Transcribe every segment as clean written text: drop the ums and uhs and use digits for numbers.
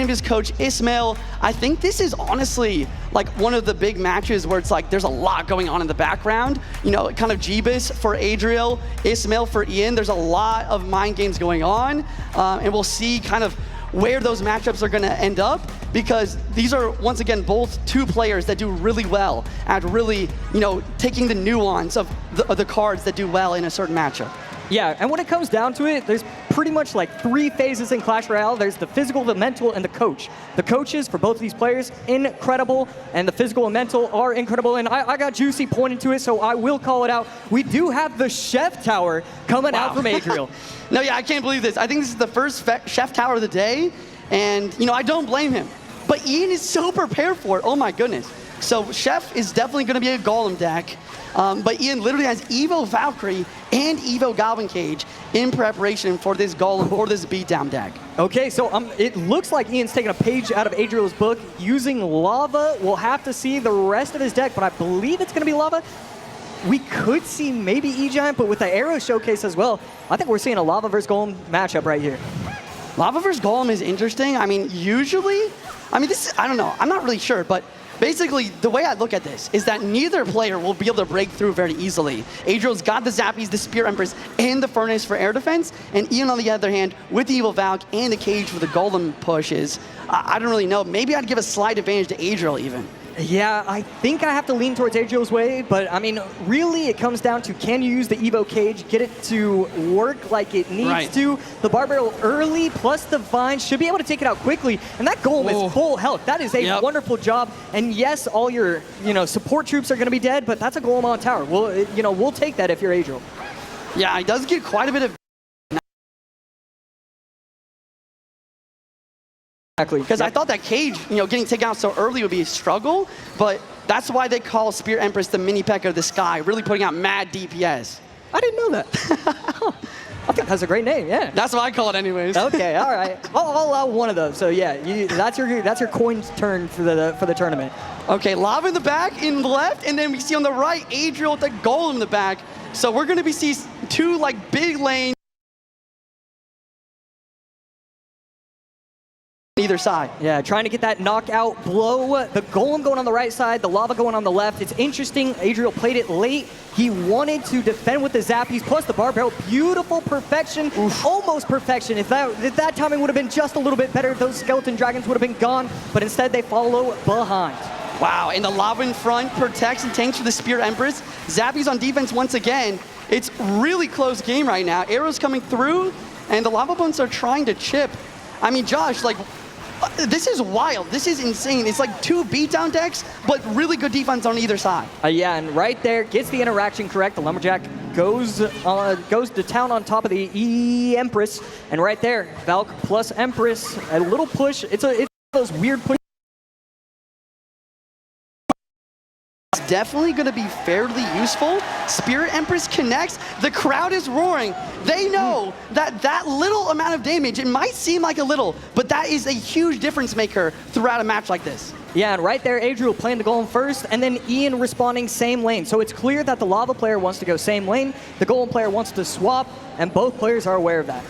named his coach Ismail. I think this is honestly like one of the big matches where it's like there's a lot going on in the background. You know, kind of Jeebus for Adriel, Ismail for Ian. There's a lot of mind games going on, and we'll see kind of where those matchups are going to end up, because these are, once again, both two players that do really well at really, you know, taking the nuance of the cards that do well in a certain matchup. Yeah, and when it comes down to it, there's pretty much like 3 phases in Clash Royale. There's the physical, the mental, and the coach. The coaches for both of these players, incredible, and the physical and mental are incredible, and I got Juicy pointing to it, so I will call it out. We do have the Chef Tower coming out from Adriel. No, yeah, I can't believe this. I think this is the first Chef Tower of the day, and, you know, I don't blame him. But Ian is so prepared for it. Oh, my goodness. So Chef is definitely going to be a Golem deck. But Ian literally has Evo Valkyrie and Evo Goblin Cage in preparation for this Golem, for this beatdown deck. Okay, so it looks like Ian's taking a page out of Adriel's book using Lava. We'll have to see the rest of his deck, but I believe it's going to be Lava. We could see maybe E-Giant, but with the Arrow Showcase as well, I think we're seeing a Lava versus Golem matchup right here. Lava versus Golem is interesting. I mean, usually, this is, I don't know, I'm not really sure, but basically, the way I look at this is that neither player will be able to break through very easily. Adriel's got the Zappies, the Spear Empress, and the Furnace for air defense, and Ian, on the other hand, with the Evil Valk and the Cage for the Golem pushes, I don't really know. Maybe I'd give a slight advantage to Adriel even. Yeah, I think I have to lean towards Adriel's way, but I mean, really it comes down to, can you use the Evo Cage, get it to work like it needs to? The Bar Barrel early, plus the Vine, should be able to take it out quickly, and that Golem is full health. That is a wonderful job, and yes, all your support troops are going to be dead, but that's a Golem on tower. We'll take that if you're Adriel. Yeah, he does get quite a bit of. Exactly. Because I thought that Cage, getting taken out so early would be a struggle, but that's why they call Spear Empress the mini P.E.K.K.A. of the sky, really putting out mad DPS. I didn't know that. I think that's a great name, yeah. That's what I call it anyways. Okay, all right. I'll allow one of those. So yeah, that's your coin's turn for the tournament. Okay, Lava in the back, in the left, and then we see on the right, Adriel with the Golem in the back. So we're going to see 2 big lanes either side. Yeah, trying to get that knockout blow. The Golem going on the right side, the Lava going on the left. It's interesting, Adriel played it late. He wanted to defend with the Zappies, plus the Bar Barrel. Beautiful perfection, almost perfection. If that timing would have been just a little bit better, those Skeleton Dragons would have been gone, but instead they follow behind. Wow, and the Lava in front protects and tanks for the Spear Empress. Zappies on defense once again. It's really close game right now. Arrows coming through, and the Lava Bones are trying to chip. I mean, Josh, this is wild. This is insane. It's like 2 beatdown decks, but really good defense on either side. Yeah, and right there, gets the interaction correct. The Lumberjack goes to town on top of the Empress, and right there, Valk plus Empress, a little push. It's those weird push. Definitely going to be fairly useful. Spirit Empress connects. The crowd is roaring. They know that little amount of damage, it might seem like a little, but that is a huge difference maker throughout a match like this. Yeah, and right there, Adriel playing the Golem first, and then Ian responding same lane. So it's clear that the Lava player wants to go same lane, the Golem player wants to swap, and both players are aware of that.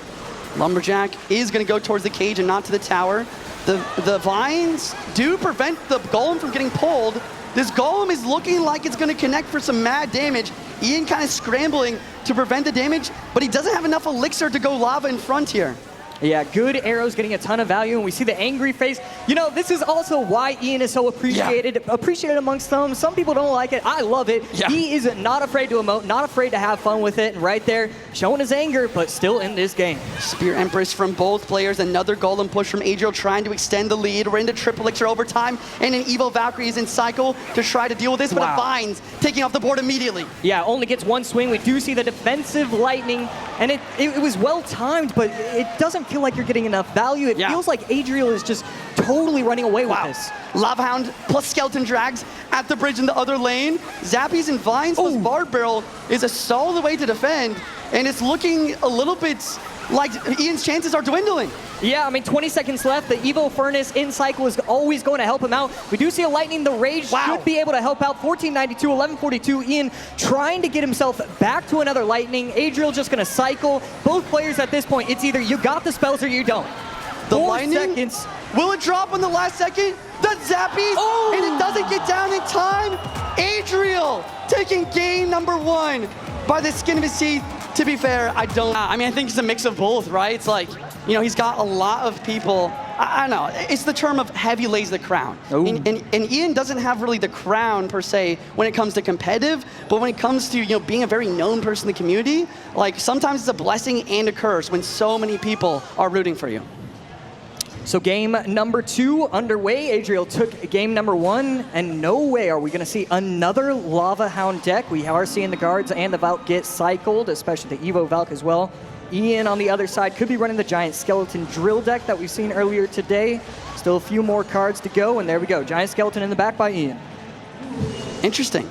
Lumberjack is going to go towards the cage and not to the tower. The Vines do prevent the Golem from getting pulled. This Golem is looking like it's going to connect for some mad damage. Ian kind of scrambling to prevent the damage, but he doesn't have enough elixir to go Lava in front here. Yeah, good arrows getting a ton of value, and we see the angry face. This is also why Ian is so appreciated amongst some. Some people don't like it. I love it. Yeah. He is not afraid to emote, not afraid to have fun with it, and right there, showing his anger, but still in this game. Spear Empress from both players, another Golem push from Adriel trying to extend the lead. We're into triple elixir overtime, and an Evo Valkyrie is in cycle to try to deal with this, but a Vines taking off the board immediately. Yeah, only gets 1 swing. We do see the defensive lightning, and it was well timed, but it doesn't feel like you're getting enough value. It feels like Adriel is just totally running away with this. Lava Hound plus Skeleton Drags at the bridge in the other lane. Zappies and Vines plus Bar Barrel is a solid way to defend, and it's looking a little bit like Ian's chances are dwindling. Yeah, 20 seconds left. The Evo Furnace in cycle is always going to help him out. We do see a Lightning. The Rage should be able to help out. 1492, 1142. Ian trying to get himself back to another Lightning. Adriel just going to cycle. Both players at this point, it's either you got the spells or you don't. The 4 Lightning? seconds. Will it drop on the last second? The zappies, and it doesn't get down in time. Adriel taking game number 1 by the skin of his teeth. To be fair, I think it's a mix of both, right? It's like, you know, he's got a lot of people. I don't know. It's the term of heavy lays the crown. And Ian doesn't have really the crown per se when it comes to competitive, but when it comes to, you know, being a very known person in the community, like sometimes it's a blessing and a curse when so many people are rooting for you. So game number 2 underway. Adriel took game number 1, and no way are we going to see another Lava Hound deck. We are seeing the guards and the Valk get cycled, especially the Evo Valk as well. Ian on the other side could be running the Giant Skeleton drill deck that we've seen earlier today. Still a few more cards to go, and there we go. Giant Skeleton in the back by Ian. Interesting.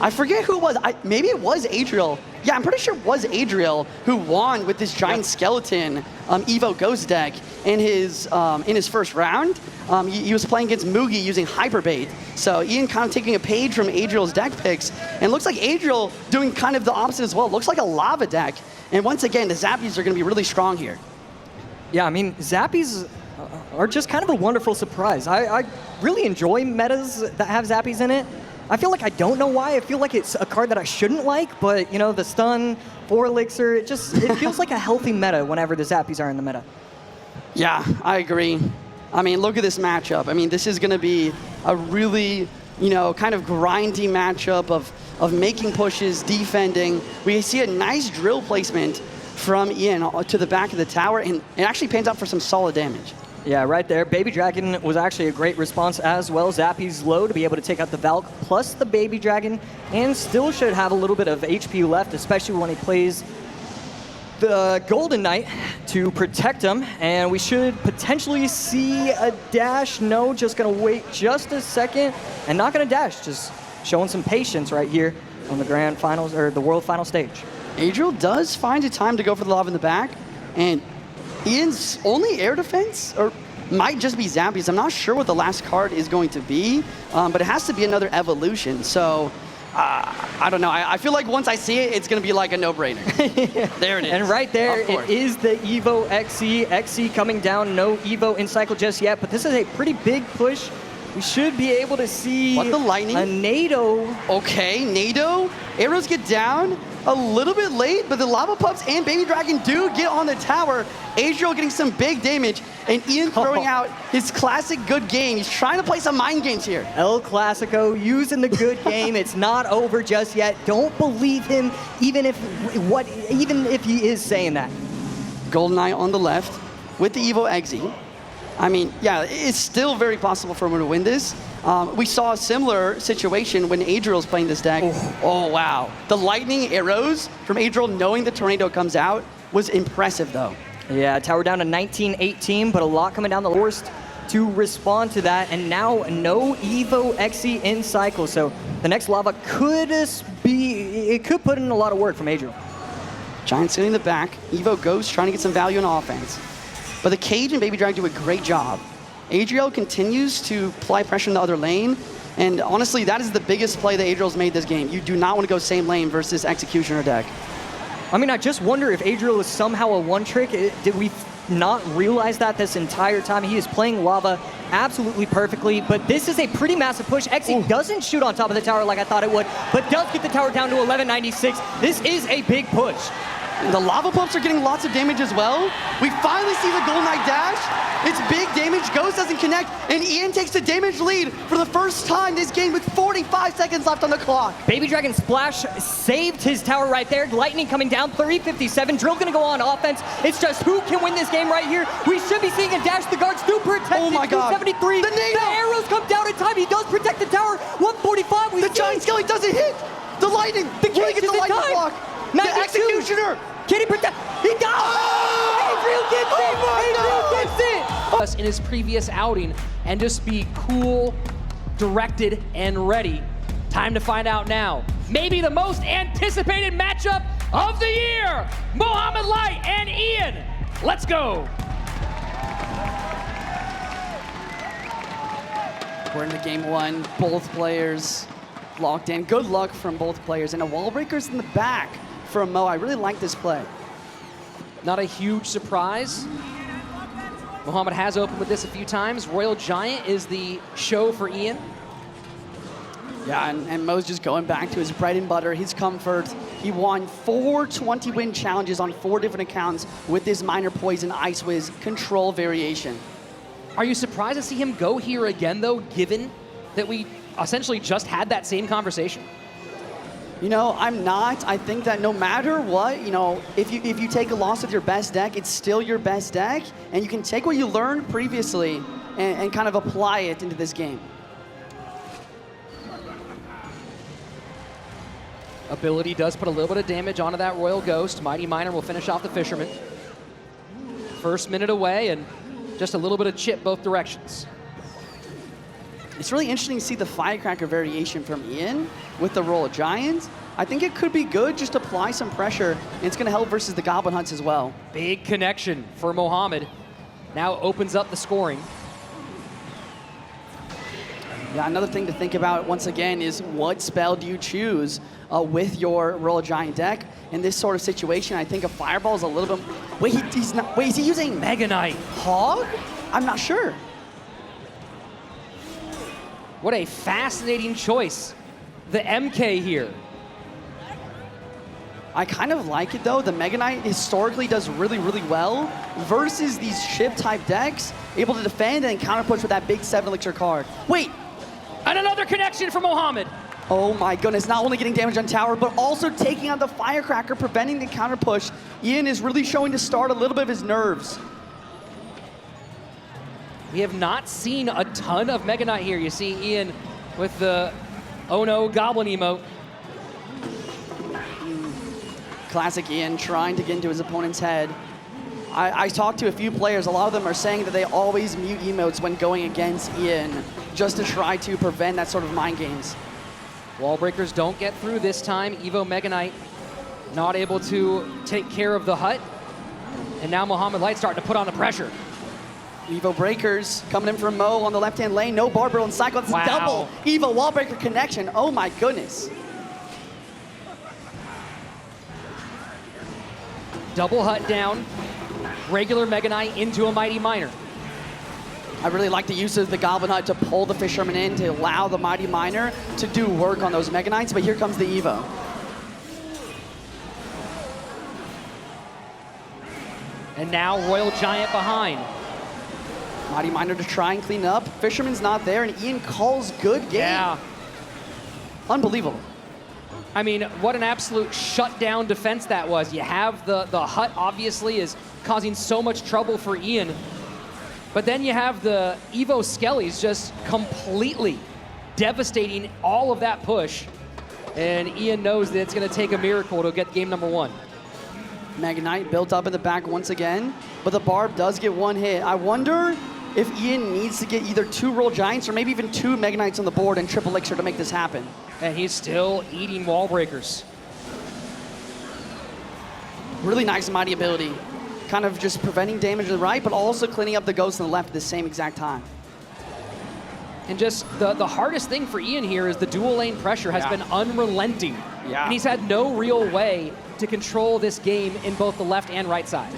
I forget who it was. Maybe it was Adriel. Yeah, I'm pretty sure it was Adriel who won with this Giant Skeleton Evo Ghost deck in his first round. He was playing against Mugi using Hyperbait. So Ian kind of taking a page from Adriel's deck picks. And it looks like Adriel doing kind of the opposite as well. It looks like a Lava deck. And once again, the Zappies are going to be really strong here. Yeah, I mean, Zappies are just kind of a wonderful surprise. I really enjoy metas that have Zappies in it. I feel like I don't know why. I feel like it's a card that I shouldn't like, but, you know, the stun, 4 elixir, it feels like a healthy meta whenever the Zappies are in the meta. Yeah, I agree. I mean, look at this matchup. I mean, this is going to be a really, you know, kind of grindy matchup of making pushes, defending. We see a nice drill placement from Ian to the back of the tower, and it actually pans out for some solid damage. Yeah, right there. Baby Dragon was actually a great response as well. Zappy's low to be able to take out the Valk plus the Baby Dragon, and still should have a little bit of HP left, especially when he plays the Golden Knight to protect him. And we should potentially see a dash. No, just going to wait just a second and not going to dash. Just showing some patience right here on the grand finals, or the world final stage. Adriel does find a time to go for the lava in the back, and Ian's only air defense, or might just be Zappies. I'm not sure what the last card is going to be, but it has to be another evolution. So I don't know. I feel like once I see it, it's going to be like a no-brainer. There it is. And right there, it is the Evo XE. XE coming down. No Evo in cycle just yet, but this is a pretty big push. We should be able to see the lightning? A NATO. Okay, NATO. Arrows get down a little bit late, but the Lava Pups and Baby Dragon do get on the tower. Adriel getting some big damage, and Ian throwing out his classic good game. He's trying to play some mind games here. El Clasico using the good game. It's not over just yet. Don't believe him, even if he is saying that. Golden Knight on the left with the Evo Exi. I mean, yeah, it's still very possible for him to win this. We saw a similar situation when Adriel's playing this deck. Oh, wow. The lightning arrows from Adriel knowing the tornado comes out was impressive, though. Yeah, tower down to 19-18, but a lot coming down the forced to respond to that. And now no Evo Xe in cycle. So the next lava could put in a lot of work from Adriel. Giant sitting in the back. Evo Ghost trying to get some value on offense. But the Cage and Baby Dragon do a great job. Adriel continues to apply pressure in the other lane, and honestly, that is the biggest play that Adriel's made this game. You do not want to go same lane versus Executioner deck. I mean, I just wonder if Adriel is somehow a one-trick. Did we not realize that this entire time? He is playing Lava absolutely perfectly, but this is a pretty massive push. Xe doesn't shoot on top of the tower like I thought it would, but does get the tower down to 1196. This is a big push. The Lava Pups are getting lots of damage as well. We finally see the Golden Knight dash. It's big damage. Ghost doesn't connect, and Ian takes the damage lead for the first time this game with 45 seconds left on the clock. Baby Dragon Splash saved his tower right there. Lightning coming down, 357. Drill gonna go on offense. It's just who can win this game right here. We should be seeing a dash. The guards do protect. Oh my God. 273. The arrows come down in time. He does protect the tower. 145. The Giant Skelly doesn't hit. The lightning. The Cage gets the lightning block. The Executioner. Can he protect? He does! Oh! Adriel gets it! Adriel gets it! In his previous outing, and just be cool, directed, and ready. Time to find out now. Maybe the most anticipated matchup of the year! Mohamed Light and Ian! Let's go! We're into game one. Both players locked in. Good luck from both players. And a wall breaker's in the back from Mo. I really like this play. Not a huge surprise. Mohamed has opened with this a few times. Royal Giant is the show for Ian. Yeah, and Mo's just going back to his bread and butter, his comfort. He won 4 20-win challenges on 4 different accounts with this Miner Poison Ice Wiz control variation. Are you surprised to see him go here again, though, given that we essentially just had that same conversation? You know, I'm not. I think that no matter what, you know, if you take a loss with your best deck, it's still your best deck, and you can take what you learned previously and kind of apply it into this game. Ability does put a little bit of damage onto that Royal Ghost. Mighty Miner will finish off the Fisherman. First minute away, and just a little bit of chip both directions. It's really interesting to see the Firecracker variation from Ian with the Royal Giant. I think it could be good, just apply some pressure, and it's going to help versus the Goblin Hunts as well. Big connection for Mohamed. Now opens up the scoring. Yeah, another thing to think about once again is what spell do you choose with your Royal Giant deck? In this sort of situation, I think a Fireball is a little bit... Wait, he's not... Wait, is he using Mega Knight? Hog? I'm not sure. What a fascinating choice. The MK here. I kind of like it though. The Mega Knight historically does really, really well versus these ship type decks, able to defend and counter push with that big 7 elixir card. Wait! And another connection for Mohamed. Oh my goodness, not only getting damage on tower, but also taking out the Firecracker, preventing the counter push. Ian is really showing to start a little bit of his nerves. We have not seen a ton of Mega Knight here. You see Ian with the oh no Goblin emote. Classic Ian trying to get into his opponent's head. I talked to a few players. A lot of them are saying that they always mute emotes when going against Ian, just to try to prevent that sort of mind games. Wall breakers don't get through this time. Evo Mega Knight not able to take care of the hut. And now Mohamed Light starting to put on the pressure. Evo breakers coming in from Mo on the left-hand lane. No Barbaro and Cycle. That's wow. a double Evo wall breaker connection. Oh my goodness. Double hut down. Regular Mega Knight into a Mighty Miner. I really like the use of the Goblin Hut to pull the Fisherman in to allow the Mighty Miner to do work on those Mega Knights, but here comes the Evo. And now Royal Giant behind. Mighty Miner to try and clean up. Fisherman's not there, and Ian calls good game. Yeah. Unbelievable. I mean, what an absolute shutdown defense that was. You have the hut obviously is causing so much trouble for Ian. But then you have the Evo Skellies just completely devastating all of that push. And Ian knows that it's going to take a miracle to get game number 1. Mega Knight built up in the back once again, but the Barb does get 1 hit. I wonder if Ian needs to get either 2 Royal Giants or maybe even 2 Mega Knights on the board and triple elixir to make this happen. And he's still eating wall breakers. Really nice Mighty ability. Kind of just preventing damage to the right, but also cleaning up the Ghost on the left at the same exact time. And just the hardest thing for Ian here is the dual lane pressure has been unrelenting. Yeah. And he's had no real way to control this game in both the left and right side.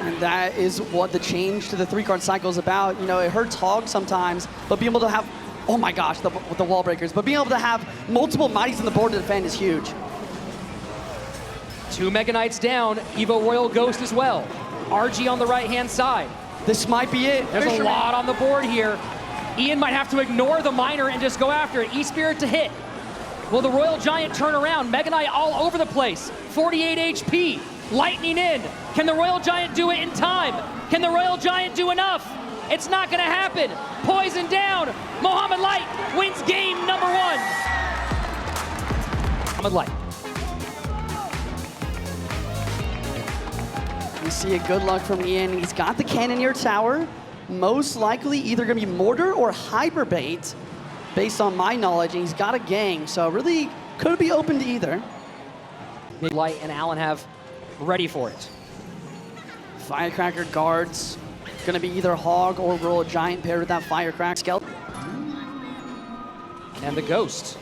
And that is what the change to the 3-card cycle is about. You know, it hurts Hog sometimes, but being able to have, oh my gosh, with the wall breakers, but being able to have multiple Mighties on the board to defend is huge. 2 Mega Knights down, Evo Royal Ghost as well. RG on the right-hand side. This might be it. There's a lot on the board here. Ian might have to ignore the Miner and just go after it. E-Spirit to hit. Will the Royal Giant turn around? Mega Knight all over the place. 48 HP. Lightning in. Can the Royal Giant do it in time? Can the Royal Giant do enough? It's not going to happen. Poison down. Mohamed Light wins game number 1. Mohamed Light. We see a good luck from Ian. He's got the Cannoneer Tower. Most likely either going to be Mortar or Hyperbait, based on my knowledge. And he's got a gang, so really could be open to either. Light and Allen have ready for it. Firecracker guards. Going to be either Hog or Royal Giant paired with that Firecracker skeleton. And the Ghost.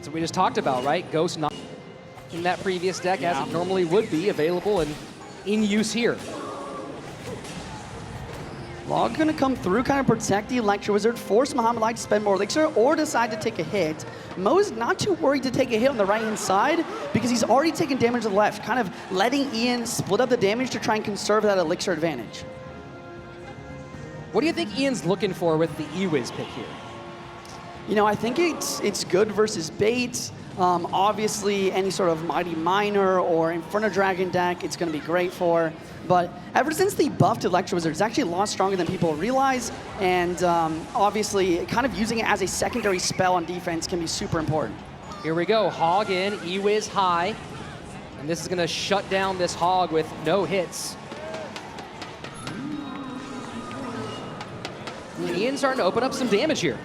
So we just talked about, right? Ghost not in that previous deck as it normally would be, available and in use here. Log gonna come through, kind of protect the Electro Wizard, force Mohamed Light to spend more elixir, or decide to take a hit. Mo's not too worried to take a hit on the right-hand side because he's already taken damage to the left, kind of letting Ian split up the damage to try and conserve that elixir advantage. What do you think Ian's looking for with the E-Wiz pick here? You know, I think it's good versus bait. Obviously, any sort of Mighty Miner or Inferno Dragon deck, it's going to be great for. But ever since they buffed Electro Wizard, it's actually a lot stronger than people realize. And obviously, kind of using it as a secondary spell on defense can be super important. Here we go, Hog in, E-Wiz high. And this is going to shut down this Hog with no hits. Ian's starting to open up some damage here.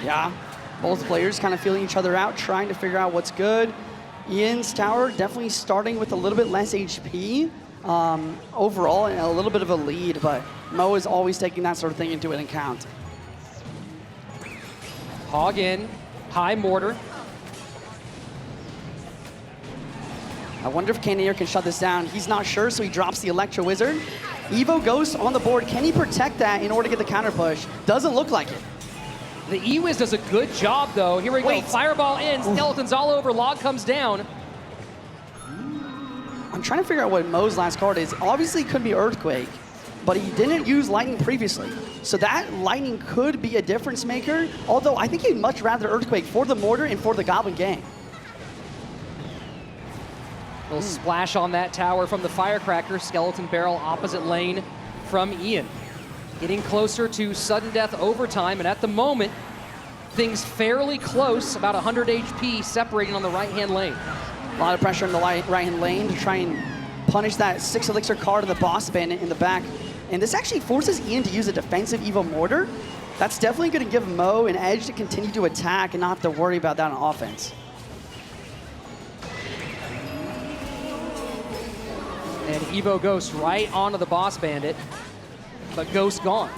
Yeah, both players kind of feeling each other out, trying to figure out what's good. Ian's tower definitely starting with a little bit less HP overall, and a little bit of a lead, but Mo is always taking that sort of thing into account. Hog in, high mortar. I wonder if Cannoneer can shut this down. He's not sure, so he drops the Electro Wizard. Evo Ghost on the board. Can he protect that in order to get the counter push? Doesn't look like it. The E-Wiz does a good job, though. Here we go. Fireball in. Skeletons all over. Log comes down. I'm trying to figure out what Mo's last card is. Obviously, it could be Earthquake, but he didn't use Lightning previously. So that Lightning could be a difference maker, although I think he'd much rather Earthquake for the Mortar and for the Goblin Gang. Little splash on that tower from the Firecracker. Skeleton Barrel opposite lane from Ian. Getting closer to sudden death overtime, and at the moment, things fairly close, about 100 HP separating on the right-hand lane. A lot of pressure in the right-hand lane to try and punish that 6 elixir card of the Boss Bandit in the back. And this actually forces Ian to use a defensive Evo Mortar. That's definitely going to give Mo an edge to continue to attack and not have to worry about that on offense. And Evo Ghost right onto the Boss Bandit, but Ghost gone.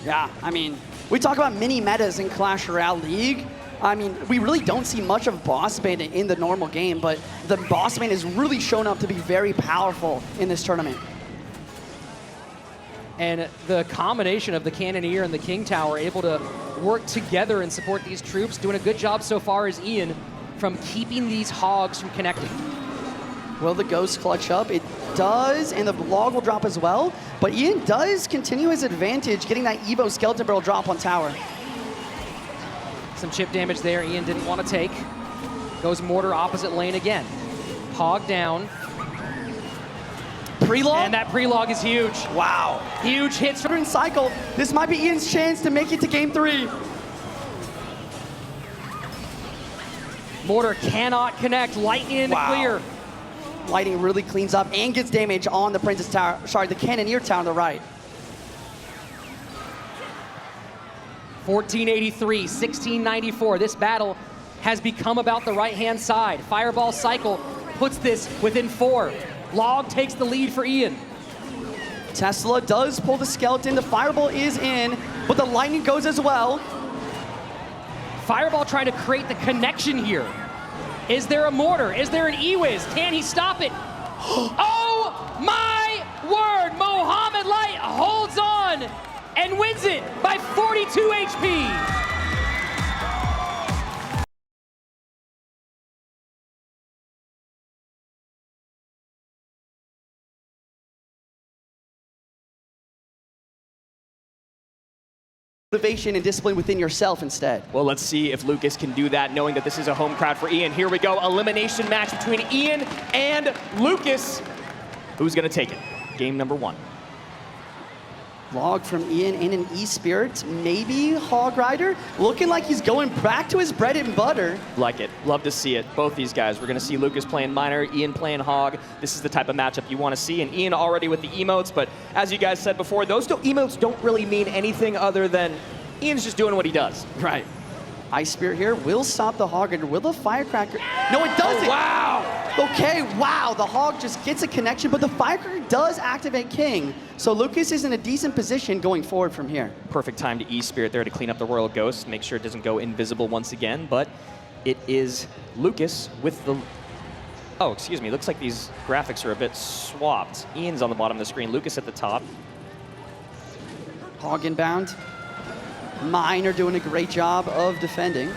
Yeah, I mean, we talk about mini metas in Clash Royale League. I mean, we really don't see much of Boss Bandit in the normal game, but the Boss Bandit has really shown up to be very powerful in this tournament. And the combination of the Cannoneer and the King Tower able to work together and support these troops, doing a good job so far as Ian from keeping these Hogs from connecting. Will the Ghost clutch up? It does, and the Log will drop as well. But Ian does continue his advantage, getting that Evo Skeleton Barrel drop on tower. Some chip damage there Ian didn't want to take. Goes Mortar opposite lane again. Hog down. Pre-log? And that pre-log is huge. Wow. Huge hits from cycle. This might be Ian's chance to make it to game 3. Mortar cannot connect. Lightning in the clear. Lightning really cleans up and gets damage on the Princess Tower, sorry, the Cannoneer Tower on the right. 1483, 1694. This battle has become about the right-hand side. Fireball cycle puts this within 4. Log takes the lead for Ian. Tesla does pull the skeleton. The Fireball is in, but the Lightning goes as well. Fireball trying to create the connection here. Is there a Mortar? Is there an E-Wiz? Can he stop it? Oh my word! Mohamed Light holds on and wins it by 42 HP. Motivation and discipline within yourself instead. Well, let's see if Lucas can do that, knowing that this is a home crowd for Ian. Here we go, elimination match between Ian and Lucas. Who's gonna take it? Game number 1. Log from Ian and an E-Spirit, maybe Hog Rider. Looking like he's going back to his bread and butter. Like it, love to see it. Both these guys, we're gonna see Lucas playing Miner, Ian playing Hog. This is the type of matchup you wanna see, and Ian already with the emotes, but as you guys said before, those emotes don't really mean anything other than Ian's just doing what he does. Right. Ice Spirit here will stop the Hog Rider. Will the Firecracker? No, it doesn't. Oh, wow. Okay, wow. The Hog just gets a connection, but the Firecracker does activate King. So Lucas is in a decent position going forward from here. Perfect time to E-Spirit there to clean up the Royal Ghost, make sure it doesn't go invisible once again, but it is Lucas with the Oh, excuse me. Looks like these graphics are a bit swapped. Ian's on the bottom of the screen. Lucas at the top. Hog inbound. Mine are doing a great job of defending.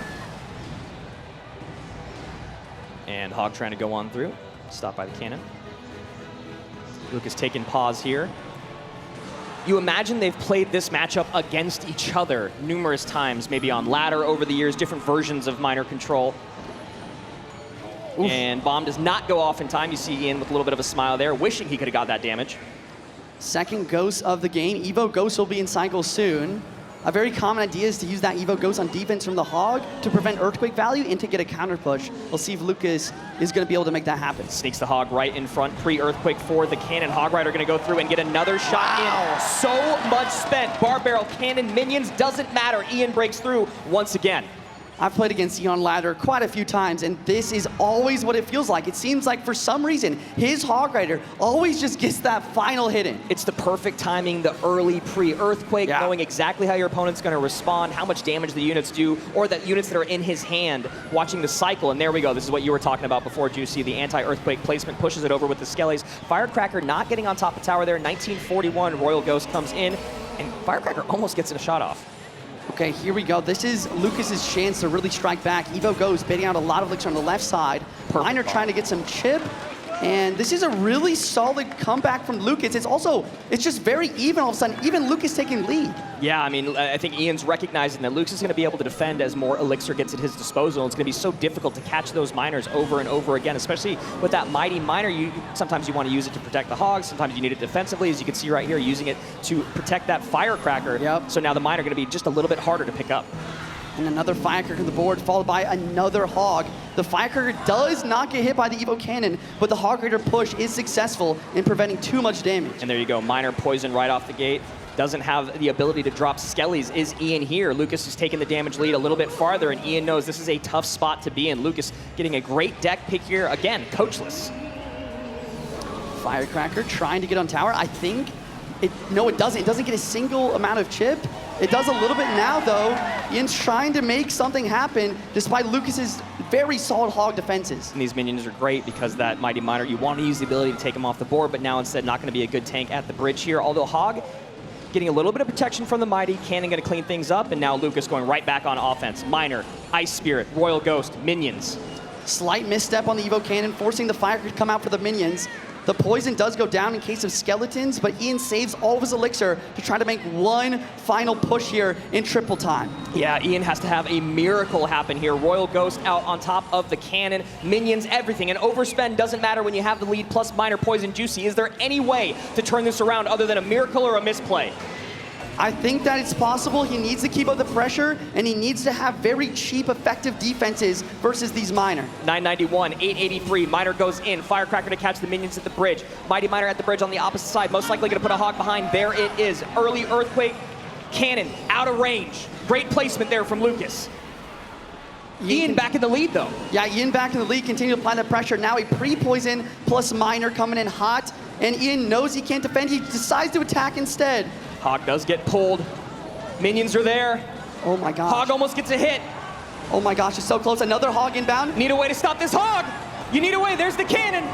And Hog trying to go on through. Stopped by the cannon. Lucas taking pause here. You imagine they've played this matchup against each other numerous times, maybe on ladder over the years, different versions of Miner control. Oof. And bomb does not go off in time. You see Ian with a little bit of a smile there, wishing he could have got that damage. Second ghost of the game. Evo Ghost will be in cycle soon. A very common idea is to use that Evo Ghost on defense from the Hog to prevent Earthquake value and to get a counter push. We'll see if Lucas is going to be able to make that happen. Sneaks the Hog right in front, pre-Earthquake for the cannon. Hog Rider going to go through and get another shot in. So much spent. Bar Barrel, cannon, minions, doesn't matter. Ian breaks through once again. I've played against Ian on ladder quite a few times, and this is always what it feels like. It seems like for some reason, his Hog Rider always just gets that final hit in. It's the perfect timing, the early pre-Earthquake, knowing exactly how your opponent's going to respond, how much damage the units do, or that units that are in his hand, watching the cycle. And there we go. This is what you were talking about before, Juicy. The anti-Earthquake placement pushes it over with the Skellies. Firecracker not getting on top of tower there. 1941, Royal Ghost comes in, and Firecracker almost gets a shot off. Okay, here we go. This is Lucas's chance to really strike back. Evo Goes baiting out a lot of elixir on the left side. Miner trying to get some chip. And this is a really solid comeback from Lucas. It's just very even all of a sudden. Even Lucas taking lead. Yeah, I mean, I think Ian's recognizing that Lucas is going to be able to defend as more elixir gets at his disposal. It's going to be so difficult to catch those miners over and over again, especially with that mighty miner. Sometimes you want to use it to protect the Hogs. Sometimes you need it defensively, as you can see right here, using it to protect that Firecracker. Yep. So now the miner going to be just a little bit harder to pick up. And another Firecracker on the board, followed by another Hog. The Firecracker does not get hit by the Evo Cannon, but the Hog Raider push is successful in preventing too much damage. And there you go, miner poison right off the gate. Doesn't have the ability to drop Skellies. Is Ian here? Lucas is taking the damage lead a little bit farther, and Ian knows this is a tough spot to be in. Lucas getting a great deck pick here. Again, coachless. Firecracker trying to get on tower. I think, no, it doesn't. It doesn't get a single amount of chip. It does a little bit now, though. Ian's trying to make something happen, despite Lucas's very solid Hog defenses. And these minions are great because that Mighty Miner, you want to use the ability to take him off the board, but now instead not going to be a good tank at the bridge here. Although Hog getting a little bit of protection from the Mighty, Cannon going to clean things up, and now Lucas going right back on offense. Miner, Ice Spirit, Royal Ghost, minions. Slight misstep on the Evo Cannon, forcing the Firecracker to come out for the minions. The poison does go down in case of skeletons, but Ian saves all of his elixir to try to make one final push here in triple time. Yeah, Ian has to have a miracle happen here. Royal Ghost out on top of the cannon, minions, everything. And overspend doesn't matter when you have the lead, plus Miner, Poison, Juicy. Is there any way to turn this around other than a miracle or a misplay? I think that it's possible. He needs to keep up the pressure, and he needs to have very cheap, effective defenses versus these Miner. 991, 883, Miner goes in. Firecracker to catch the minions at the bridge. Mighty Miner at the bridge on the opposite side, most likely going to put a Hog behind. There it is. Early Earthquake, cannon, out of range. Great placement there from Lucas. Ian back in the lead, though. Yeah, Ian back in the lead, continue to apply that pressure. Now a pre-poison plus Miner coming in hot, and Ian knows he can't defend. He decides to attack instead. Hog does get pulled. Minions are there. Oh my gosh. Hog almost gets a hit. Oh my gosh, it's so close. Another Hog inbound. Need a way to stop this Hog. You need a way. There's the cannon.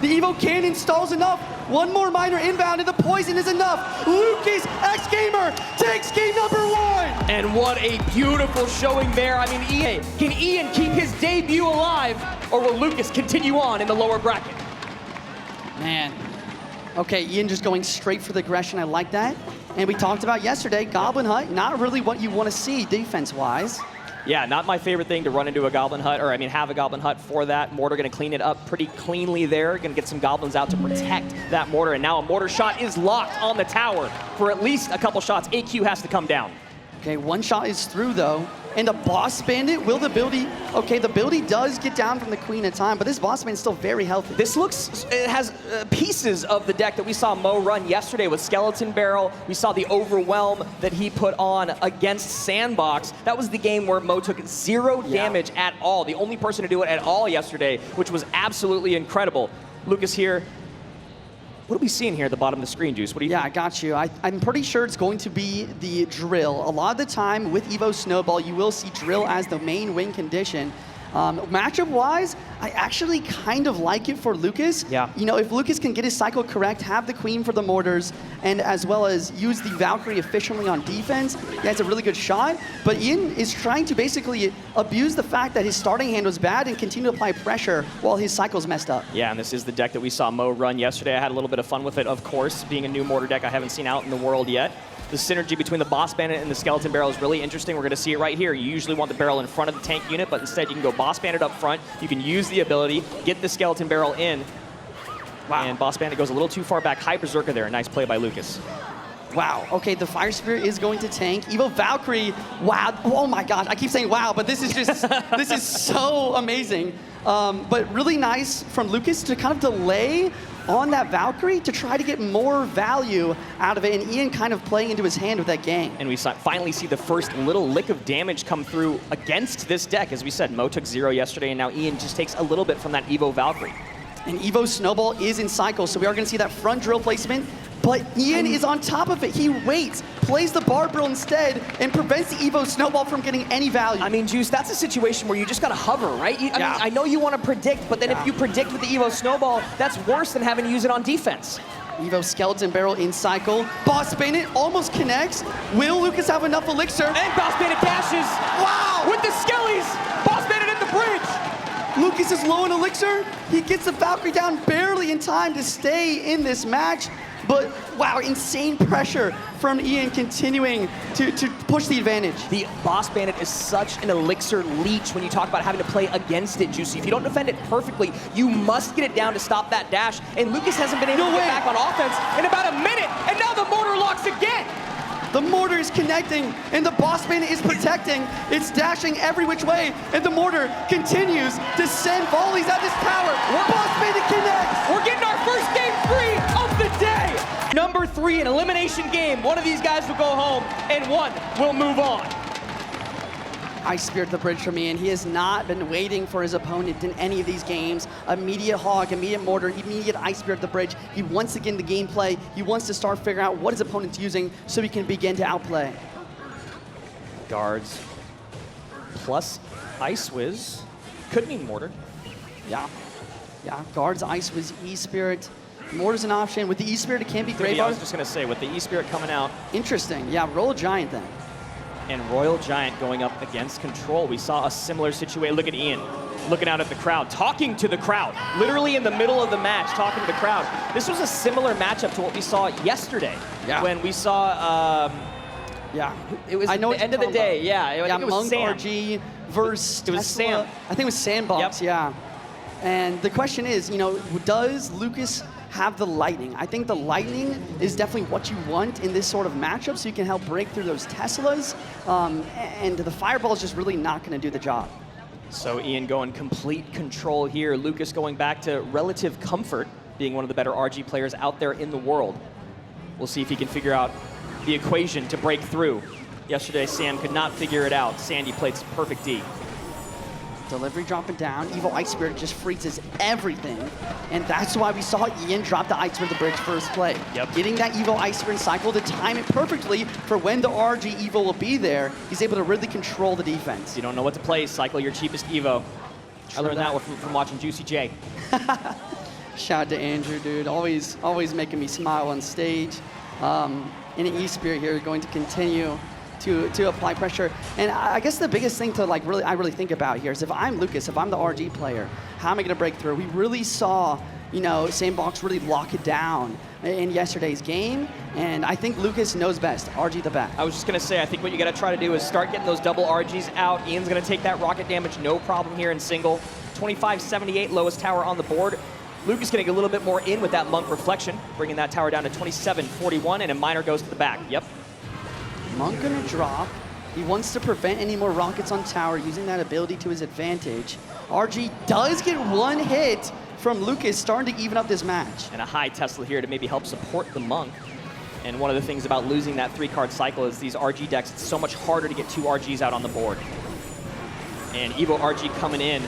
The Evo Cannon stalls enough. One more Miner inbound, and the poison is enough. Lucas, X-Gamer, takes game number 1. And what a beautiful showing there. I mean, Ian, can Ian keep his debut alive, or will Lucas continue on in the lower bracket? Man. Okay, Ian just going straight for the aggression. I like that. And we talked about yesterday, Goblin Hut, not really what you want to see defense-wise. Yeah, not my favorite thing to run into a Goblin Hut, or I mean, have a Goblin Hut for that. Mortar going to clean it up pretty cleanly there. Going to get some Goblins out to protect that Mortar. And now a Mortar shot is locked on the tower for at least a couple shots. AQ has to come down. Okay, one shot is through, though. And the Boss Bandit, will the ability... Okay, the ability does get down from the Queen at time, but this Boss Bandit is still very healthy. This looks... It has pieces of the deck that we saw Mo run yesterday with Skeleton Barrel. We saw the Overwhelm that he put on against Sandbox. That was the game where Mo took 0 damage at all. The only person to do it at all yesterday, which was absolutely incredible. Lucas here. What are we seeing here at the bottom of the screen, Juice? What do you think? I got you. I'm pretty sure it's going to be the Drill. A lot of the time with Evo Snowball, you will see Drill as the main win condition. Matchup-wise, I actually kind of like it for Lucas. Yeah. You know, if Lucas can get his cycle correct, have the queen for the mortars, and as well as use the Valkyrie efficiently on defense, yeah, it's a really good shot. But Ian is trying to basically abuse the fact that his starting hand was bad and continue to apply pressure while his cycle's messed up. Yeah, and this is the deck that we saw Mo run yesterday. I had a little bit of fun with it, of course, being a new mortar deck I haven't seen out in the world yet. The synergy between the Boss Bandit and the Skeleton Barrel is really interesting. We're going to see it right here. You usually want the barrel in front of the tank unit, but instead you can go Boss Bandit up front. You can use the ability, get the Skeleton Barrel in. Wow. And Boss Bandit goes a little too far back. High Berserker there. Nice play by Lucas. Wow, okay, the Fire Spirit is going to tank. Evo Valkyrie, wow, oh my god, I keep saying wow, but this is just, this is so amazing. But really nice from Lucas to kind of delay on that Valkyrie to try to get more value out of it, and Ian kind of playing into his hand with that gang. And we finally see the first little lick of damage come through against this deck. As we said, Mo took 0 yesterday, and now Ian just takes a little bit from that Evo Valkyrie. And Evo Snowball is in cycle, so we are going to see that front drill placement, but Ian is on top of it. He waits, plays the Barb Drill instead, and prevents the Evo Snowball from getting any value. I mean, Juice, that's a situation where you just got to hover, right? I mean, I know you want to predict, but then if you predict with the Evo Snowball, that's worse than having to use it on defense. Evo Skeleton Barrel in cycle. Boss Bandit almost connects. Will Lucas have enough elixir? And Boss Bandit dashes. Wow! With the Skellies, Boss Bandit in the bridge. Lucas is low in elixir. He gets the Valkyrie down barely in time to stay in this match. But wow, insane pressure from Ian continuing to push the advantage. The Boss Bandit is such an elixir leech when you talk about having to play against it, Juicy. If you don't defend it perfectly, you must get it down to stop that dash. And Lucas hasn't been able to get back on offense in about a minute. And now the mortar locks again. The mortar is connecting, and the Boss Bandit is protecting. It's dashing every which way, and the mortar continues to send volleys at this tower. Boss Bandit connects. We're getting our first game 3 of the day. Number 3, an elimination game. One of these guys will go home, and one will move on. Ice Spirit the bridge from Ian. He has not been waiting for his opponent in any of these games. Immediate Hog, immediate Mortar, immediate Ice Spirit the bridge. He wants to get in the gameplay. He wants to start figuring out what his opponent's using so he can begin to outplay. Guards plus Ice Wiz. Could mean Mortar. Yeah. Yeah, Guards, Ice Wiz, E-Spirit. Mortar's an option. With the E-Spirit, it can be Graveyard. I was just going to say, with the E-Spirit coming out. Interesting. Yeah, roll a Giant then. And Royal Giant going up against Control. We saw a similar situation. Look at Ian looking out at the crowd, talking to the crowd, literally in the middle of the match, talking to the crowd. This was a similar matchup to what we saw yesterday when we saw, it was I know the end of the day. Yeah, I think it was Monk Sam. RG versus It was Tesla. Sam. I think it was Sandbox, yeah. And the question is, you know, does Lucas have the lightning? I think the lightning is definitely what you want in this sort of matchup so you can help break through those Teslas. And the fireball is just really not going to do the job. So Ian going complete control here. Lucas going back to relative comfort, being one of the better RG players out there in the world. We'll see if he can figure out the equation to break through. Yesterday, Sam could not figure it out. Sandy played some perfect D. Delivery dropping down. Evil Ice Spirit just freezes everything. And that's why we saw Ian drop the Ice Spirit the bridge first play. Getting that Evil Ice Spirit cycle to time it perfectly for when the RG Evo will be there. He's able to really control the defense. You don't know what to play, cycle your cheapest Evo. I learned that from watching Juicy J. Shout out to Andrew, dude. Always making me smile on stage. In an E-Spirit here, going to continue to apply pressure. And I guess the biggest thing to I really think about here is if I'm Lucas, if I'm the RG player, how am I gonna break through? We really saw, you know, Sandbox really lock it down in yesterday's game, and I think Lucas knows best, RG the back. I was just gonna say, I think what you gotta try to do is start getting those double RGs out. Ian's gonna take that rocket damage, no problem here in single. 25-78, lowest tower on the board. Lucas getting a little bit more in with that Monk Reflection, bringing that tower down to 27-41, and a Miner goes to the back. Yep. Monk gonna drop. He wants to prevent any more rockets on tower, using that ability to his advantage. RG does get one hit from Lucas, starting to even up this match. And a high Tesla here to maybe help support the Monk. And one of the things about losing that 3-card cycle is these RG decks, it's so much harder to get 2 RGs out on the board. And Evo RG coming in.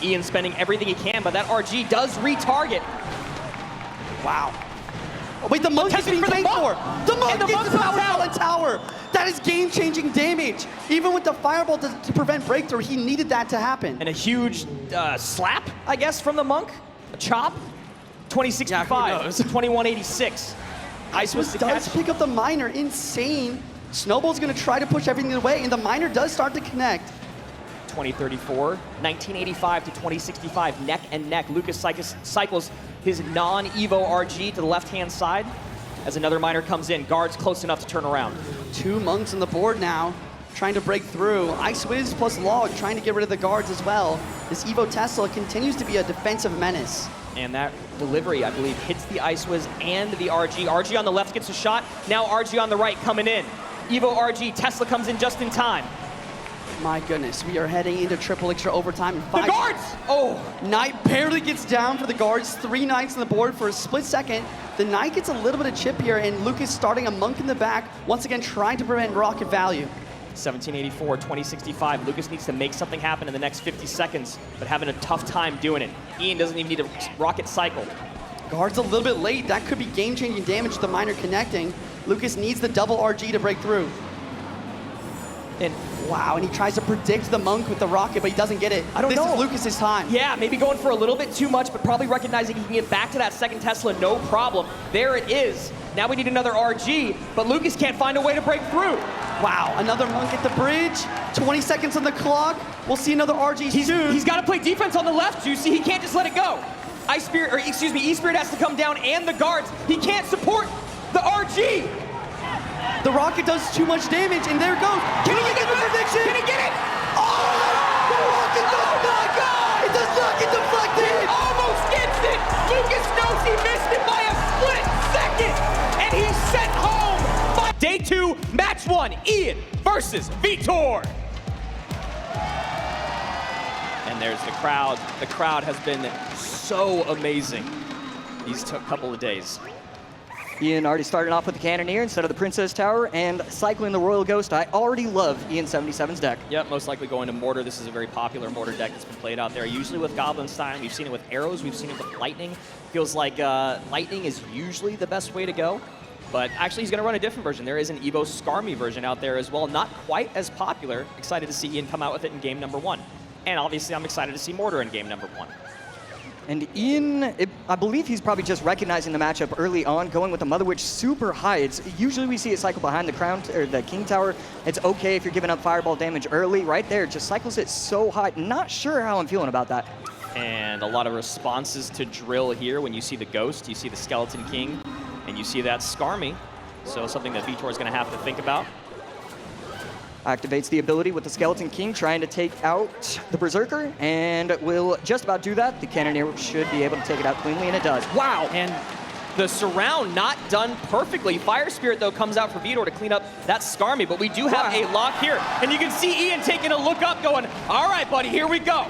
Ian spending everything he can, but that RG does retarget. Wow. Wait, the monk is Testing being for the tanked for. monk. The monk And the gets monk's the on power cell and tower. That is game-changing damage. Even with the fireball to prevent breakthrough, he needed that to happen. And a huge slap, I guess, from the monk. A chop. 2065. Yeah, who knows? 2186. Ice was This the does catch. pick up the miner. Insane. Snowball's going to try to push everything away, and the miner does start to connect. 2034, 1985 to 2065, neck and neck. Lucas cycles his non-Evo RG to the left-hand side as another miner comes in. Guards close enough to turn around. 2 monks on the board now, trying to break through. Ice Wiz plus Log trying to get rid of the guards as well. This Evo Tesla continues to be a defensive menace. And that delivery, I believe, hits the Ice Wiz and the RG. RG on the left gets a shot. Now RG on the right coming in. Evo RG, Tesla comes in just in time. My goodness, we are heading into triple extra overtime in 5. The guards! Oh, Knight barely gets down for the guards. 3 Knights on the board for a split second. The Knight gets a little bit of chip here, and Lucas starting a monk in the back, once again trying to prevent rocket value. 1784, 2065. Lucas needs to make something happen in the next 50 seconds, but having a tough time doing it. Ian doesn't even need a rocket cycle. Guards a little bit late. That could be game-changing damage to the miner connecting. Lucas needs the double RG to break through. And wow, and he tries to predict the monk with the rocket, but he doesn't get it. I don't know. This is Lucas's time. Yeah, maybe going for a little bit too much, but probably recognizing he can get back to that second Tesla, no problem. There it is. Now we need another RG, but Lucas can't find a way to break through. Wow, another monk at the bridge. 20 seconds on the clock. We'll see another RG soon. He's got to play defense on the left, Juicy. He can't just let it go. E-Spirit has to come down and the guards. He can't support the RG. The rocket does too much damage, and there it goes. Can he get the prediction? Can he get it? Oh! The rocket does not go! It does not get deflected! Almost gets it. Lucas knows he missed it by a split second, and he's sent home. Day 2, match 1, Ian versus Vtor. And there's the crowd. The crowd has been so amazing these couple of days. Ian already started off with the Cannoneer instead of the Princess Tower, and cycling the Royal Ghost. I already love IAN77's deck. Yep, most likely going to Mortar. This is a very popular Mortar deck that's been played out there, usually with Goblin Stein. We've seen it with Arrows. We've seen it with Lightning. Feels like Lightning is usually the best way to go. But actually, he's going to run a different version. There is an Evo Skarmy version out there as well. Not quite as popular. Excited to see Ian come out with it in game number 1. And obviously, I'm excited to see Mortar in game number 1. And Ian, I believe he's probably just recognizing the matchup early on, going with the Mother Witch super high. Usually we see it cycle behind the crown or the King Tower. It's okay if you're giving up fireball damage early. Right there, just cycles it so high. Not sure how I'm feeling about that. And a lot of responses to drill here. When you see the Ghost, you see the Skeleton King, and you see that Skarmy. So something that Vtor is going to have to think about. Activates the ability with the Skeleton King, trying to take out the Berserker, and will just about do that. The Cannoneer should be able to take it out cleanly, and it does. Wow, and the surround not done perfectly. Fire Spirit, though, comes out for Vtor to clean up that Skarmy, but we do have a lock here. And you can see Ian taking a look up going, all right, buddy, here we go.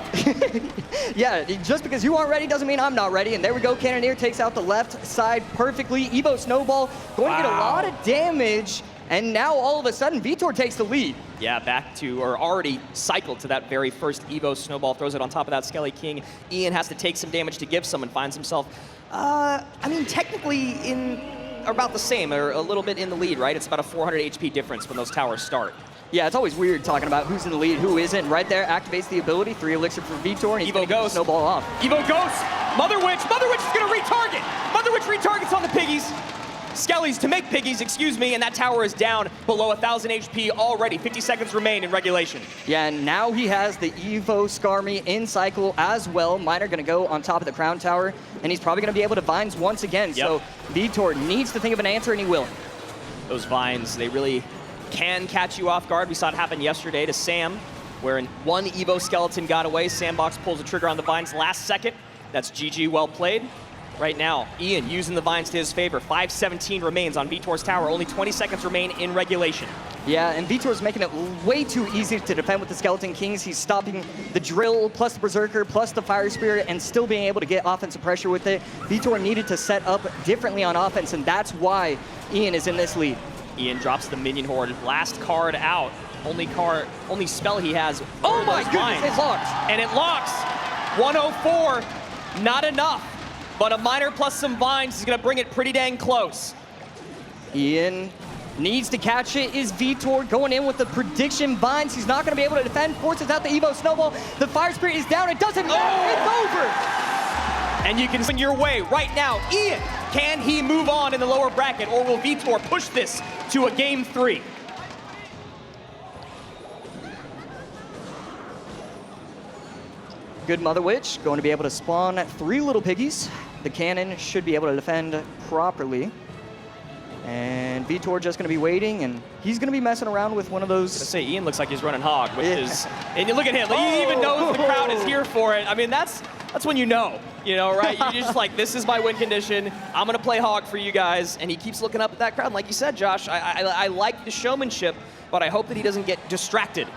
Yeah, just because you aren't ready doesn't mean I'm not ready. And there we go, Cannoneer takes out the left side perfectly. Evo Snowball going to get a lot of damage. And now all of a sudden, Vtor takes the lead. Yeah, back to, or already cycled to that very first Evo Snowball, throws it on top of that Skelly King. Ian has to take some damage to give some and finds himself, I mean, technically in about the same, or a little bit in the lead, right? It's about a 400 HP difference when those towers start. Yeah, it's always weird talking about who's in the lead, who isn't. Right there, activates the ability, 3 elixir for Vtor, and he's Evo Ghost. Snowball off. Evo Ghost, Mother Witch is gonna retarget. Mother Witch retargets on the piggies. Skellies to make piggies, excuse me, and that tower is down below 1,000 HP already. 50 seconds remain in regulation. Yeah, and now he has the Evo Skarmy in cycle as well. Miner gonna go on top of the Crown Tower, and he's probably gonna be able to Vines once again. Yep. So Vtor needs to think of an answer, and he will. Those Vines, they really can catch you off guard. We saw it happen yesterday to Sam, where in one Evo Skeleton got away. Sandbox pulls the trigger on the Vines last second. That's GG, well played. Right now, Ian using the Vines to his favor. 5:17 remains on Vtor's tower. Only 20 seconds remain in regulation. Yeah, and Vtor's making it way too easy to defend with the Skeleton Kings. He's stopping the Drill, plus the Berserker, plus the Fire Spirit, and still being able to get offensive pressure with it. Vtor needed to set up differently on offense, and that's why Ian is in this lead. Ian drops the Minion Horde. Last card out. Only spell he has. Oh my goodness, it locked. And it locks. 104, not enough. but a miner plus some vines is going to bring it pretty dang close. Ian needs to catch it. Is Vtor going in with the prediction vines? He's not going to be able to defend. Forces out the Evo snowball. The Fire Spirit is down. It doesn't matter. It's over. And you can send your way right now. Ian, can he move on in the lower bracket, or will Vtor push this to a game 3? Good Mother Witch going to be able to spawn 3 little piggies. The cannon should be able to defend properly. And Vtor just going to be waiting, and he's going to be messing around with one of those. Let's say Ian looks like he's running hog, which is, and you look at him, like, he even knows the crowd is here for it. I mean, that's when you know, right? You're just like, this is my win condition. I'm going to play hog for you guys. And he keeps looking up at that crowd. And like you said, Josh, I like the showmanship, but I hope that he doesn't get distracted.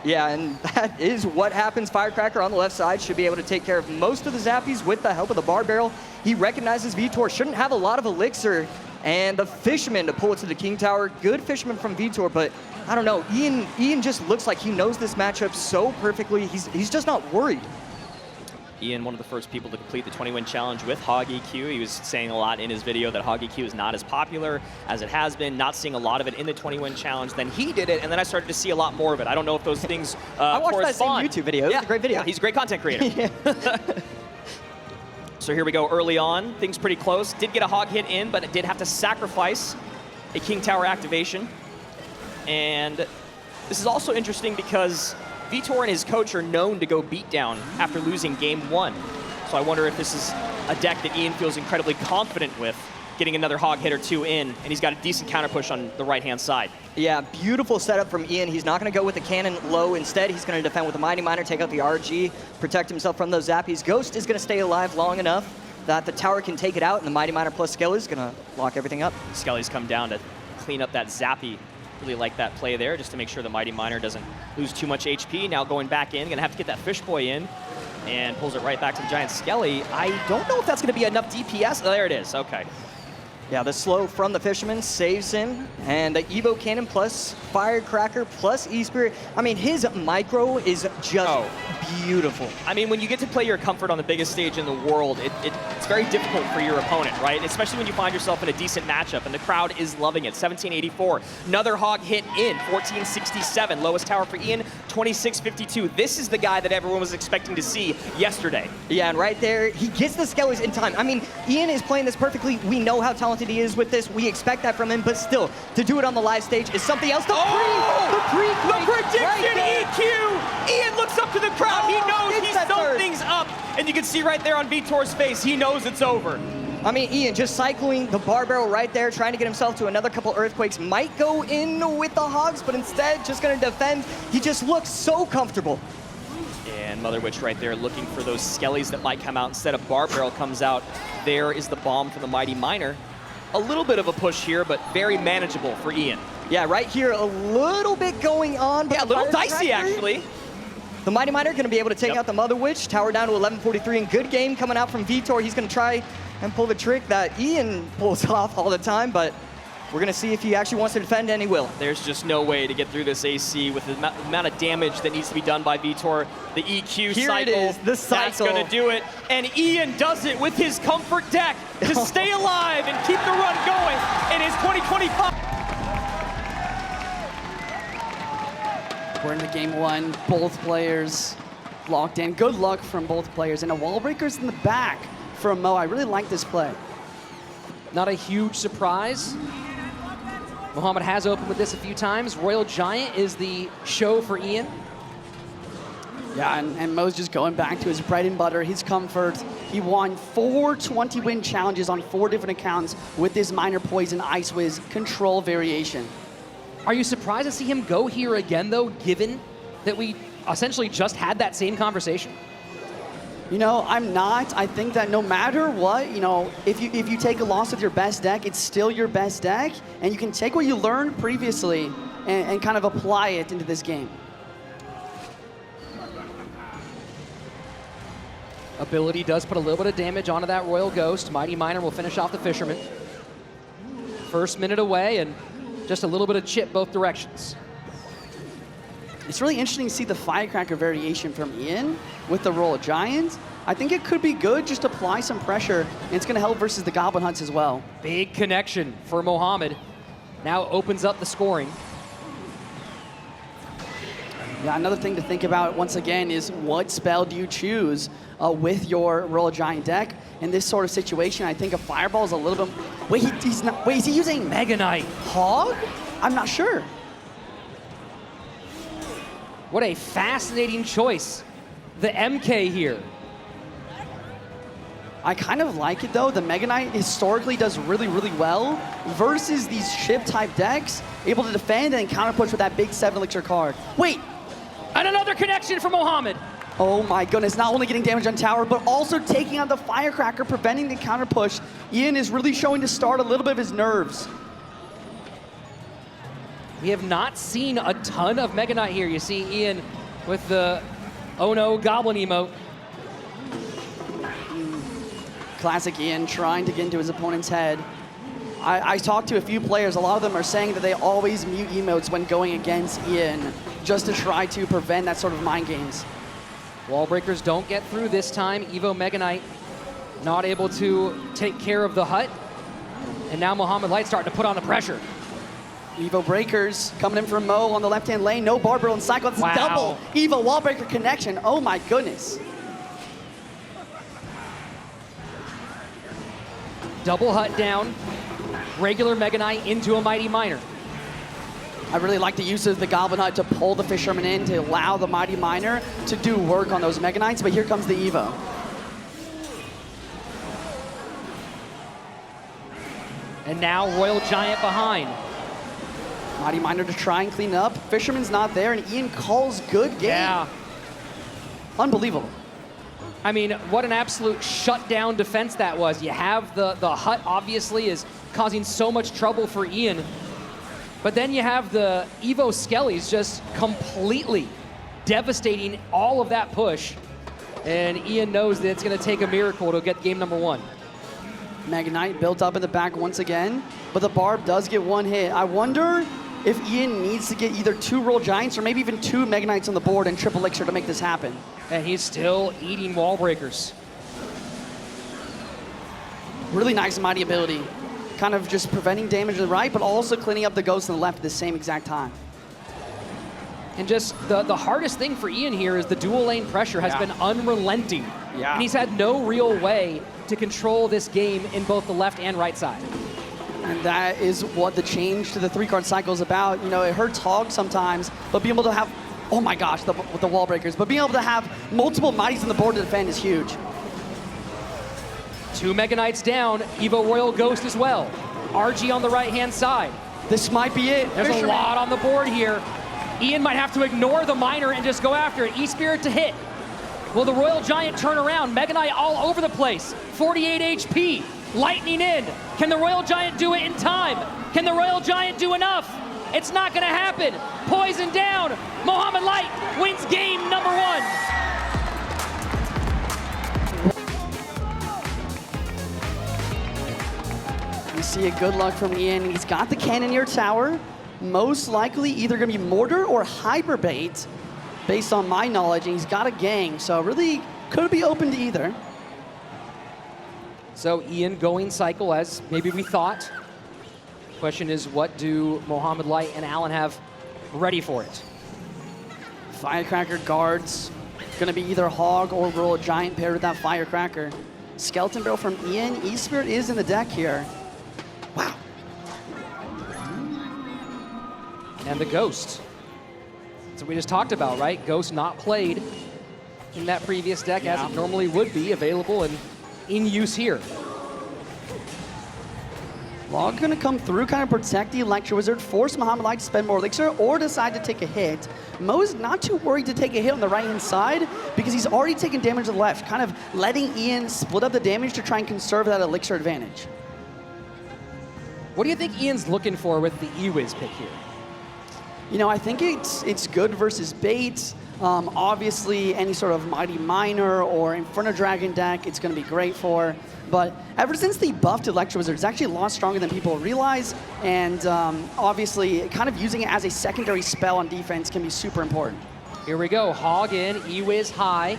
Yeah, and that is what happens. Firecracker on the left side should be able to take care of most of the zappies with the help of the bar barrel. He recognizes Vtor shouldn't have a lot of elixir, and the Fisherman to pull it to the King Tower. Good Fisherman from Vtor, but I don't know. Ian just looks like he knows this matchup so perfectly. He's just not worried. Ian, one of the first people to complete the 20-win challenge with Hog EQ. He was saying a lot in his video that Hog EQ is not as popular as it has been, not seeing a lot of it in the 20-win challenge. Then he did it, and then I started to see a lot more of it. I don't know if those things I watched that same correspond. YouTube video. It was a great video. Yeah, he's a great content creator. So here we go early on. Things pretty close. Did get a Hog hit in, but it did have to sacrifice a King Tower activation. And this is also interesting because Vtor and his coach are known to go beat down after losing game 1. So I wonder if this is a deck that Ian feels incredibly confident with, getting another hog hit or 2 in, and he's got a decent counter push on the right-hand side. Yeah, beautiful setup from Ian. He's not going to go with the cannon low. Instead, he's going to defend with the Mighty Miner, take out the RG, protect himself from those zappies. Ghost is going to stay alive long enough that the tower can take it out, and the Mighty Miner plus Skelly is going to lock everything up. Skelly's come down to clean up that zappy. Really like that play there, just to make sure the Mighty Miner doesn't lose too much HP. Now going back in, gonna have to get that Fish Boy in, and pulls it right back to the Giant Skelly. I don't know if that's gonna be enough DPS. Oh, there it is, okay. Yeah, the slow from the Fisherman saves him, and the Evo Cannon plus Firecracker plus E-Spirit. I mean, his micro is just beautiful. I mean, when you get to play your comfort on the biggest stage in the world, it's very difficult for your opponent, right? Especially when you find yourself in a decent matchup, and the crowd is loving it. 1784, another hog hit in, 1467. Lowest tower for Ian, 2652. This is the guy that everyone was expecting to see yesterday. Yeah, and right there, he gets the Skellies in time. I mean, Ian is playing this perfectly. We know how talented he is with this. We expect that from him, but still, to do it on the live stage is something else. The prediction, right EQ! Ian looks up to the crowd. He knows he's sewn things up, and you can see right there on Vtor's face, he knows it's over. I mean, Ian just cycling the bar barrel right there, trying to get himself to another couple Earthquakes. Might go in with the hogs, but instead just going to defend. He just looks so comfortable. And Mother Witch right there looking for those Skellies that might come out. Instead of Bar Barrel comes out, there is the bomb from the Mighty Miner. A little bit of a push here, but very manageable for Ian. Yeah, right here, a little bit going on. But yeah, a little dicey, actually. The Mighty Miner going to be able to take out the Mother Witch. Tower down to 1143, and good game coming out from Vtor. He's going to try and pull the trick that Ian pulls off all the time, but we're going to see if he actually wants to defend, and he will. There's just no way to get through this AC with the amount of damage that needs to be done by Vtor. The EQ here cycle, it is, the cycle. That's going to do it. And Ian does it with his comfort deck to stay alive and keep the run going in his 2025. We're into game 1, both players locked in. Good luck from both players, and a wall breaker's in the back from Mo. I really like this play. Not a huge surprise. Mohamed has opened with this a few times. Royal Giant is the show for Ian. Yeah, and Mo's just going back to his bread and butter, his comfort. He won 4 20-win challenges on 4 different accounts with this Miner Poison Ice Wiz control variation. Are you surprised to see him go here again, though, given that we essentially just had that same conversation? You know, I'm not. I think that no matter what, you know, if you take a loss with your best deck, it's still your best deck, and you can take what you learned previously and kind of apply it into this game. Ability does put a little bit of damage onto that Royal Ghost. Mighty Miner will finish off the Fisherman. First minute away, and just a little bit of chip both directions. It's really interesting to see the Firecracker variation from Ian with the Royal Giant. I think it could be good. Just apply some pressure, and it's going to help versus the Goblin Hunts as well. Big connection for Mohamed. Now opens up the scoring. Yeah, another thing to think about once again is what spell do you choose with your Royal Giant deck? In this sort of situation, I think a Fireball is a little bit. Wait, he's not. Wait, is he using Mega Knight. Hog? I'm not sure. What a fascinating choice. The MK here. I kind of like it though. The Mega Knight historically does really, really well versus these ship type decks, able to defend and counter push with that big 7 elixir card. Wait. And another connection for Mohamed. Oh my goodness, not only getting damage on tower, but also taking out the Firecracker, preventing the counter push. Ian is really showing to start a little bit of his nerves. We have not seen a ton of Mega Knight here. You see Ian with the oh no Goblin emote. Classic Ian trying to get into his opponent's head. I talked to a few players. A lot of them are saying that they always mute emotes when going against Ian, just to try to prevent that sort of mind games. Wall breakers don't get through this time. Evo Mega Knight not able to take care of the hut. And now Mohamed Light starting to put on the pressure. Evo breakers coming in from Mo on the left-hand lane. No Barbarrel and Cycle. That's double Evo wall breaker connection. Oh my goodness. Double hut down. Regular Mega Knight into a Mighty Miner. I really like the use of the Goblin Hut to pull the Fisherman in to allow the Mighty Miner to do work on those Mega Knights, but here comes the Evo. And now Royal Giant behind. Mighty Miner to try and clean up. Fisherman's not there, and Ian calls good game. Yeah. Unbelievable. I mean, what an absolute shutdown defense that was. You have the hut obviously is causing so much trouble for Ian. But then you have the Evo Skellies just completely devastating all of that push. And Ian knows that it's going to take a miracle to get game number 1. Mega Knight built up in the back once again, but the Barb does get one hit. I wonder if Ian needs to get either 2 Royal Giants or maybe even 2 Mega Knights on the board and triple elixir to make this happen. And he's still eating wall breakers. Really nice Mighty ability. Kind of just preventing damage to the right, but also cleaning up the ghost on the left at the same exact time. And just the hardest thing for Ian here is the dual lane pressure has been unrelenting. Yeah. And he's had no real way to control this game in both the left and right side. And that is what the change to the 3-card cycle is about. You know, it hurts Hog sometimes, but being able to have, oh my gosh, with the wall breakers, but being able to have multiple Mighties on the board to defend is huge. 2 Mega Knights down, Evo Royal Ghost as well. RG on the right-hand side. This might be it. There's a lot on the board here. Ian might have to ignore the Miner and just go after it. E-Spirit to hit. Will the Royal Giant turn around? Mega Knight all over the place. 48 HP. Lightning in. Can the Royal Giant do it in time? Can the Royal Giant do enough? It's not going to happen. Poison down. Mohamed Light wins game number 1. You see a good luck from Ian. He's got the Cannoneer Tower. Most likely either going to be Mortar or Hyperbait, based on my knowledge. And he's got a gang, so really could be open to either. So Ian going cycle as maybe we thought. Question is, what do Mohamed Light and Allen have ready for it? Firecracker guards. Going to be either Hog or Royal Giant paired with that Firecracker. Skeleton Barrel from Ian. E-Spirit is in the deck here. Wow. And the Ghost. That's what we just talked about, right? Ghost not played in that previous deck as it normally would be, available and in use here. Log going to come through, kind of protect the Electro Wizard, force Mohamed Light to spend more elixir, or decide to take a hit. Mo's not too worried to take a hit on the right-hand side because he's already taken damage to the left, kind of letting Ian split up the damage to try and conserve that elixir advantage. What do you think Ian's looking for with the E-Wiz pick here? You know, I think it's good versus bait. Obviously, any sort of Mighty Miner or Inferno Dragon deck, it's going to be great for. But ever since the buffed Electro Wizard, it's actually a lot stronger than people realize. And obviously, kind of using it as a secondary spell on defense can be super important. Here we go. Hog in, E-Wiz high.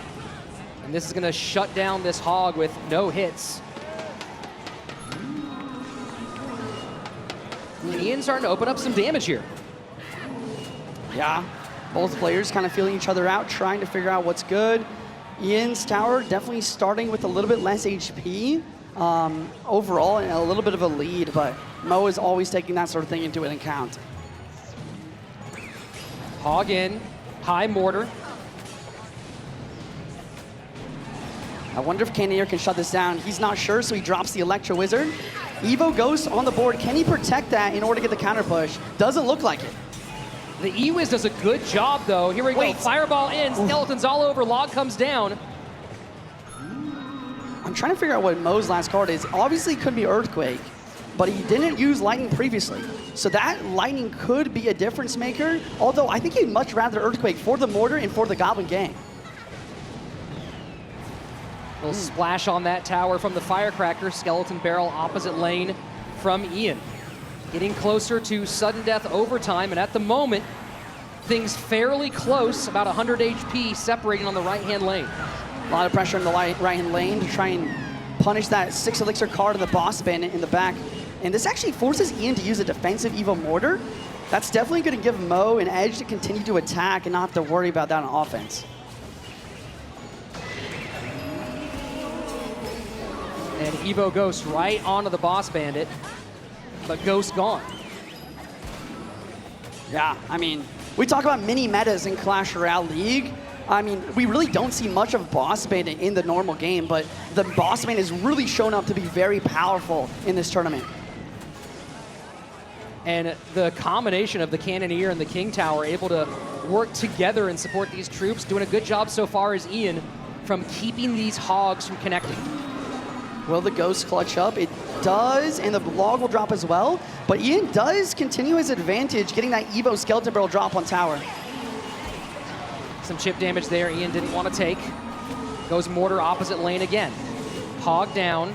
And this is going to shut down this Hog with no hits. And Ian's starting to open up some damage here. Yeah, both players kind of feeling each other out, trying to figure out what's good. Ian's tower definitely starting with a little bit less HP overall and a little bit of a lead, but Mo is always taking that sort of thing into account. Hog in, high mortar. I wonder if Cannoneer can shut this down. He's not sure, so he drops the Electro Wizard. Evo Ghost on the board. Can he protect that in order to get the counter push? Doesn't look like it. The E-Wiz does a good job, though. Here we go. Fireball in. Skeletons all over. Log comes down. I'm trying to figure out what Mo's last card is. Obviously, it could be Earthquake, but he didn't use Lightning previously. So that Lightning could be a difference maker, although I think he'd much rather Earthquake for the Mortar and for the Goblin Gang. Little splash on that tower from the Firecracker. Skeleton Barrel opposite lane from Ian. Getting closer to sudden death overtime, and at the moment, things fairly close, about 100 HP separating on the right-hand lane. A lot of pressure in the right-hand lane to try and punish that 6 Elixir card of the Boss Bandit in the back. And this actually forces Ian to use a defensive Evo Mortar. That's definitely going to give Mo an edge to continue to attack and not have to worry about that on offense. And Evo Ghost right onto the Boss Bandit, but Ghost gone. Yeah, I mean, we talk about mini metas in Clash Royale League. I mean, we really don't see much of Boss Bandit in the normal game, but the Boss Bandit has really shown up to be very powerful in this tournament. And the combination of the Cannoneer and the King Tower able to work together and support these troops, doing a good job so far is Ian from keeping these Hogs from connecting. Will the Ghost clutch up? It does, and the log will drop as well. But Ian does continue his advantage, getting that Evo Skeleton Barrel drop on tower. Some chip damage there Ian didn't want to take. Goes Mortar opposite lane again. Hog down.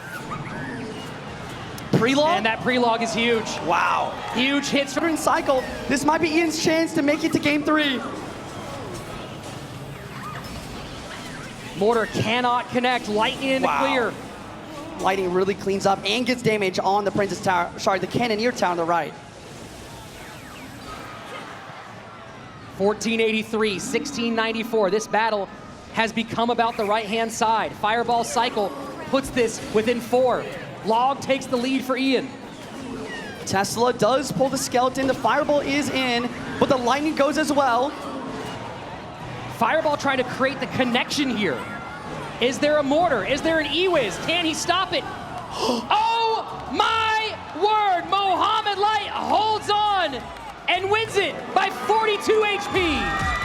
Pre-log? And that pre-log is huge. Wow. Huge hits from Cycle. This might be Ian's chance to make it to game 3. Mortar cannot connect. Lightning in the clear. Lightning really cleans up and gets damage on the Princess Tower, sorry, the Cannoneer Tower on the right. 1483, 1694. This battle has become about the right-hand side. Fireball Cycle puts this within 4. Log takes the lead for Ian. Tesla does pull the skeleton. The Fireball is in, but the Lightning goes as well. Fireball trying to create the connection here. Is there a Mortar? Is there an E-Wiz? Can he stop it? Oh my word! Mohamed Light holds on and wins it by 42 HP.